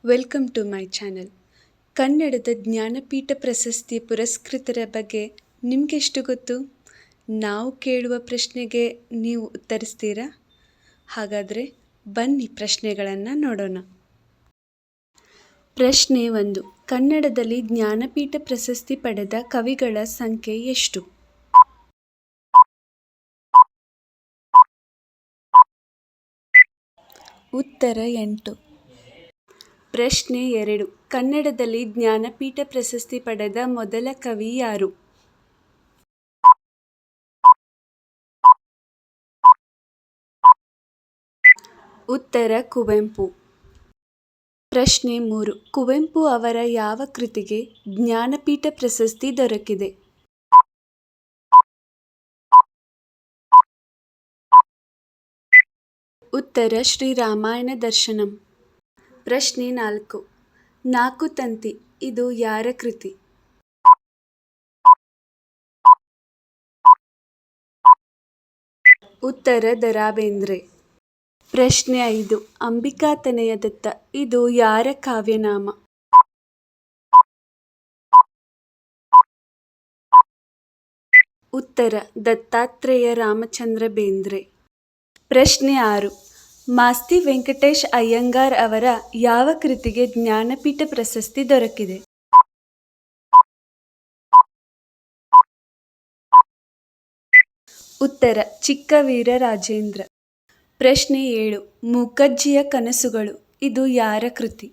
Welcome to my channel. ಕನ್ನಡದ ಜ್ಞಾನಪೀಠ ಪ್ರಶಸ್ತಿ ಪುರಸ್ಕೃತರ ಬಗ್ಗೆ ನಿಮಗೆಷ್ಟು ಗೊತ್ತು? ನಾವು ಕೇಳುವ ಪ್ರಶ್ನೆಗೆ ನೀವು ಉತ್ತರಿಸ್ತೀರಾ? ಹಾಗಾದರೆ ಬನ್ನಿ ಪ್ರಶ್ನೆಗಳನ್ನು ನೋಡೋಣ. ಪ್ರಶ್ನೆ 1. ಕನ್ನಡದಲ್ಲಿ ಜ್ಞಾನಪೀಠ ಪ್ರಶಸ್ತಿ ಪಡೆದ ಕವಿಗಳ ಸಂಖ್ಯೆ ಎಷ್ಟು? ಉತ್ತರ 8. ಪ್ರಶ್ನೆ 2. ಕನ್ನಡದಲ್ಲಿ ಜ್ಞಾನಪೀಠ ಪ್ರಶಸ್ತಿ ಪಡೆದ ಮೊದಲ ಕವಿ ಯಾರು? ಉತ್ತರ ಕುವೆಂಪು. ಪ್ರಶ್ನೆ 3. ಕುವೆಂಪು ಅವರ ಯಾವ ಕೃತಿಗೆ ಜ್ಞಾನಪೀಠ ಪ್ರಶಸ್ತಿ ದೊರಕಿದೆ? ಉತ್ತರ ಶ್ರೀ ರಾಮಾಯಣ ದರ್ಶನಂ. ಪ್ರಶ್ನೆ 4. ನಾಕು ತಂತಿ ಇದು ಯಾರ ಕೃತಿ? ಉತ್ತರ ದ ರಾ ಬೇಂದ್ರೆ. ಪ್ರಶ್ನೆ 5. ಅಂಬಿಕಾತನಯ ದತ್ತ ಇದು ಯಾರ ಕಾವ್ಯನಾಮ? ಉತ್ತರ ದತ್ತಾತ್ರೇಯ ರಾಮಚಂದ್ರ ಬೇಂದ್ರೆ. ಪ್ರಶ್ನೆ 6. ಮಾಸ್ತಿ ವೆಂಕಟೇಶ್ ಅಯ್ಯಂಗಾರ್ ಅವರ ಯಾವ ಕೃತಿಗೆ ಜ್ಞಾನಪೀಠ ಪ್ರಶಸ್ತಿ ದೊರಕಿದೆ? ಉತ್ತರ ಚಿಕ್ಕ ವೀರರಾಜೇಂದ್ರ. ಪ್ರಶ್ನೆ 7. ಮೂಕಜ್ಜಿಯ ಕನಸುಗಳು ಇದು ಯಾರ ಕೃತಿ?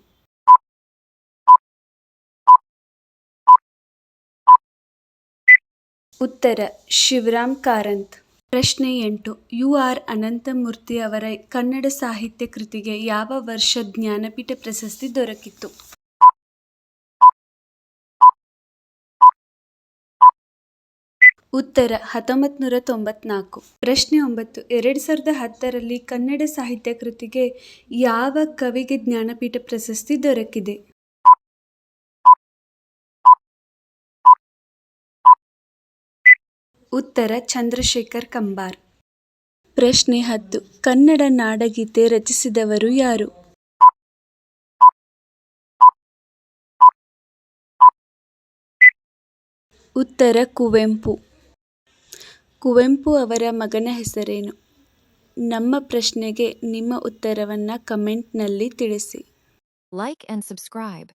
ಉತ್ತರ ಶಿವರಾಮ್ ಕಾರಂತ್. ಪ್ರಶ್ನೆ 8. ಯು ಆರ್ ಅನಂತಮೂರ್ತಿ ಅವರ ಕನ್ನಡ ಸಾಹಿತ್ಯ ಕೃತಿಗೆ ಯಾವ ವರ್ಷ ಜ್ಞಾನಪೀಠ ಪ್ರಶಸ್ತಿ ದೊರಕಿತು? ಉತ್ತರ 1994. ಪ್ರಶ್ನೆ 9. 2010ರಲ್ಲಿ ಕನ್ನಡ ಸಾಹಿತ್ಯ ಕೃತಿಗೆ ಯಾವ ಕವಿಗೆ ಜ್ಞಾನಪೀಠ ಪ್ರಶಸ್ತಿ ದೊರಕಿದೆ? ಉತ್ತರ ಚಂದ್ರಶೇಖರ್ ಕಂಬಾರ್. ಪ್ರಶ್ನೆ 10. ಕನ್ನಡ ನಾಡಗೀತೆ ರಚಿಸಿದವರು ಯಾರು? ಉತ್ತರ ಕುವೆಂಪು. ಕುವೆಂಪು ಅವರ ಮಗನ ಹೆಸರೇನು? ನಮ್ಮ ಪ್ರಶ್ನೆಗೆ ನಿಮ್ಮ ಉತ್ತರವನ್ನು ಕಮೆಂಟ್ನಲ್ಲಿ ತಿಳಿಸಿ. Like and subscribe.